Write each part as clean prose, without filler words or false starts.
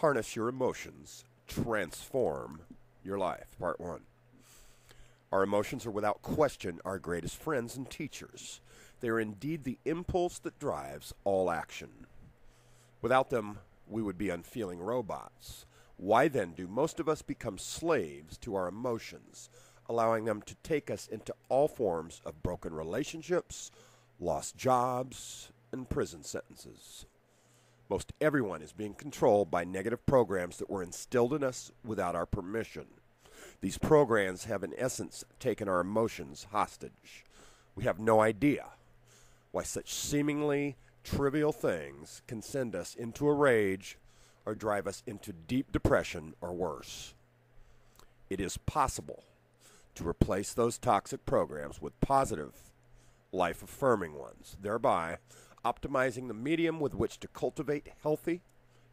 Harness your emotions, transform your life. Part 1. Our emotions are without question our greatest friends and teachers. They are indeed the impulse that drives all action. Without them, we would be unfeeling robots. Why then do most of us become slaves to our emotions, allowing them to take us into all forms of broken relationships, lost jobs, and prison sentences? Most everyone is being controlled by negative programs that were instilled in us without our permission. These programs have in essence taken our emotions hostage. We have no idea why such seemingly trivial things can send us into a rage or drive us into deep depression or worse. It is possible to replace those toxic programs with positive, life-affirming ones, thereby optimizing the medium with which to cultivate healthy,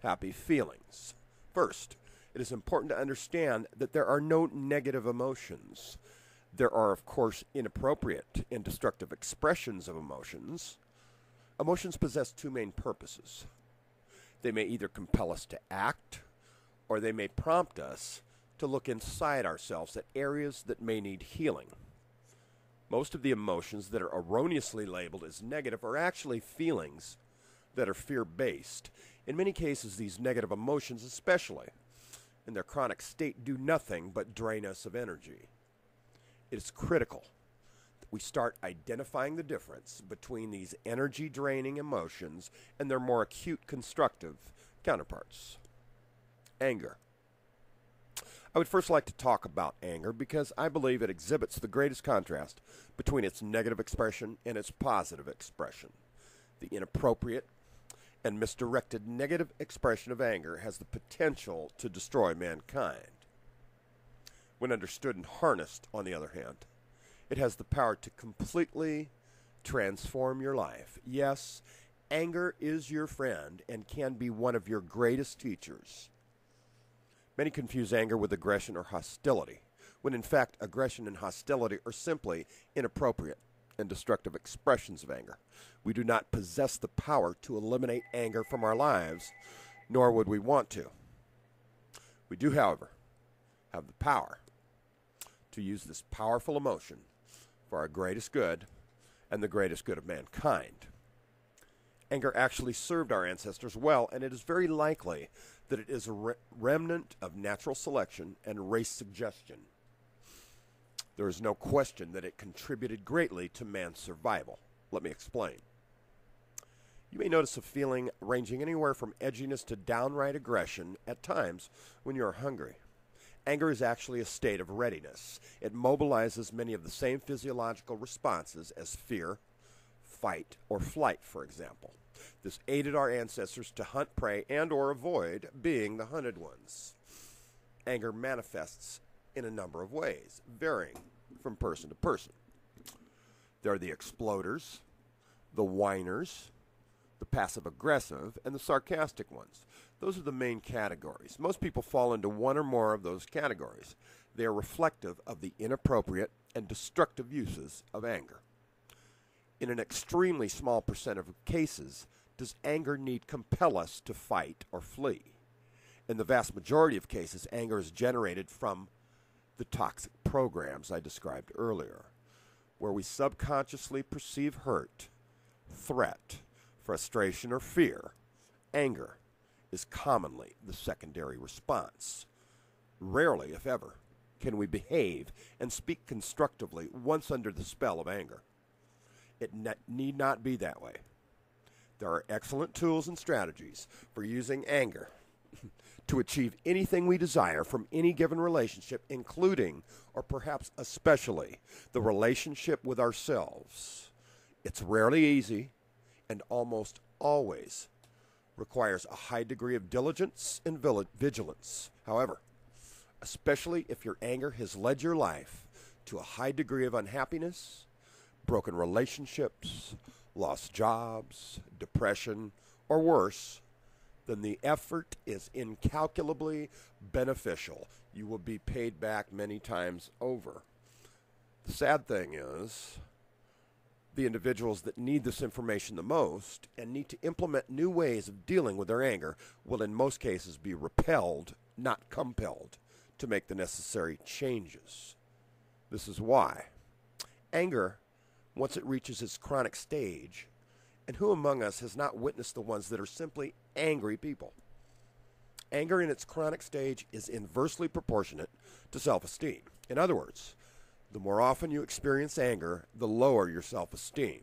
happy feelings. First, it is important to understand that there are no negative emotions. There are, of course, inappropriate and destructive expressions of emotions. Emotions possess two main purposes. They may either compel us to act, or they may prompt us to look inside ourselves at areas that may need healing. Most of the emotions that are erroneously labeled as negative are actually feelings that are fear-based. In many cases, these negative emotions, especially in their chronic state, do nothing but drain us of energy. It is critical that we start identifying the difference between these energy-draining emotions and their more acute constructive counterparts. Anger. I would first like to talk about anger because I believe it exhibits the greatest contrast between its negative expression and its positive expression. The inappropriate and misdirected negative expression of anger has the potential to destroy mankind. When understood and harnessed, on the other hand, it has the power to completely transform your life. Yes, anger is your friend and can be one of your greatest teachers. Many confuse anger with aggression or hostility, when in fact aggression and hostility are simply inappropriate and destructive expressions of anger. We do not possess the power to eliminate anger from our lives, nor would we want to. We do, however, have the power to use this powerful emotion for our greatest good and the greatest good of mankind. Anger actually served our ancestors well, and it is very likely that it is a remnant of natural selection and race suggestion. There is no question that it contributed greatly to man's survival. Let me explain. You may notice a feeling ranging anywhere from edginess to downright aggression at times when you are hungry. Anger is actually a state of readiness. It mobilizes many of the same physiological responses as fear, fight, or flight, for example. This aided our ancestors to hunt prey and or avoid being the hunted ones. Anger manifests in a number of ways, varying from person to person. There are the exploders, the whiners, the passive-aggressive, and the sarcastic ones. Those are the main categories. Most people fall into one or more of those categories. They are reflective of the inappropriate and destructive uses of anger. In an extremely small percent of cases, does anger need compel us to fight or flee? In the vast majority of cases, anger is generated from the toxic programs I described earlier, where we subconsciously perceive hurt, threat, frustration, or fear. Anger is commonly the secondary response. Rarely, if ever, can we behave and speak constructively once under the spell of anger. It need not be that way. There are excellent tools and strategies for using anger to achieve anything we desire from any given relationship, including, or perhaps especially, the relationship with ourselves. It's rarely easy and almost always requires a high degree of diligence and vigilance. However, especially if your anger has led your life to a high degree of unhappiness, broken relationships, lost jobs, depression, or worse, then the effort is incalculably beneficial. You will be paid back many times over. The sad thing is, The individuals that need this information the most and need to implement new ways of dealing with their anger will in most cases be repelled, not compelled, to make the necessary changes. This is why anger, once it reaches its chronic stage, and who among us has not witnessed the ones that are simply angry people? Anger in its chronic stage is inversely proportionate to self-esteem. In other words, the more often you experience anger, the lower your self-esteem.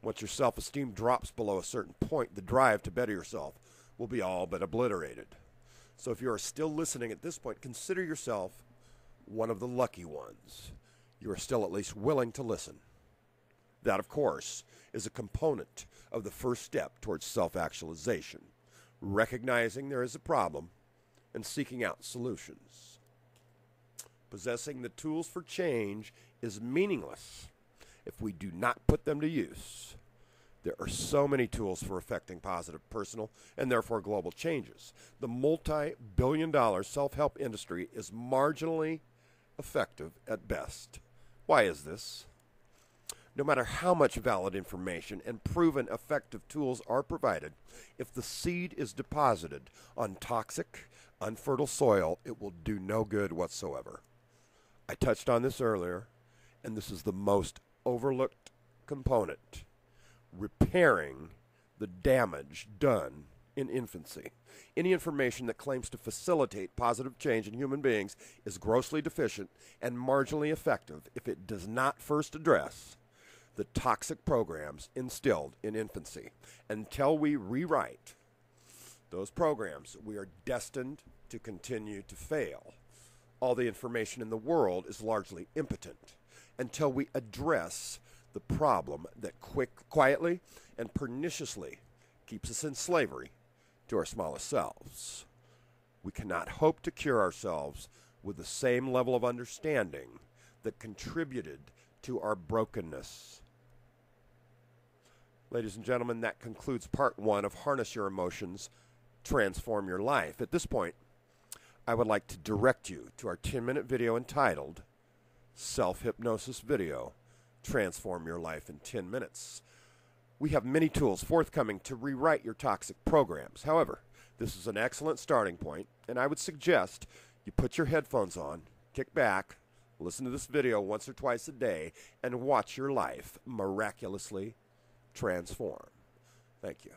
Once your self-esteem drops below a certain point, the drive to better yourself will be all but obliterated. So if you are still listening at this point, consider yourself one of the lucky ones. You are still at least willing to listen. That, of course, is a component of the first step towards self-actualization, recognizing there is a problem and seeking out solutions. Possessing the tools for change is meaningless if we do not put them to use. There are so many tools for effecting positive personal and therefore global changes. The multi-billion-dollar self-help industry is marginally effective at best. Why is this? No matter how much valid information and proven effective tools are provided, if the seed is deposited on toxic, unfertile soil, it will do no good whatsoever. I touched on this earlier, and this is the most overlooked component: repairing the damage done in infancy. Any information that claims to facilitate positive change in human beings is grossly deficient and marginally effective if it does not first address the toxic programs instilled in infancy. Until we rewrite those programs, we are destined to continue to fail. All the information in the world is largely impotent until we address the problem that quietly and perniciously keeps us in slavery to our smallest selves. We cannot hope to cure ourselves with the same level of understanding that contributed to our brokenness. Ladies and gentlemen, that concludes part 1 of Harness Your Emotions, Transform Your Life. At this point, I would like to direct you to our 10-minute video entitled Self-Hypnosis Video, Transform Your Life in 10 Minutes. We have many tools forthcoming to rewrite your toxic programs. However, this is an excellent starting point, and I would suggest you put your headphones on, kick back, listen to this video once or twice a day, and watch your life miraculously transform. Thank you.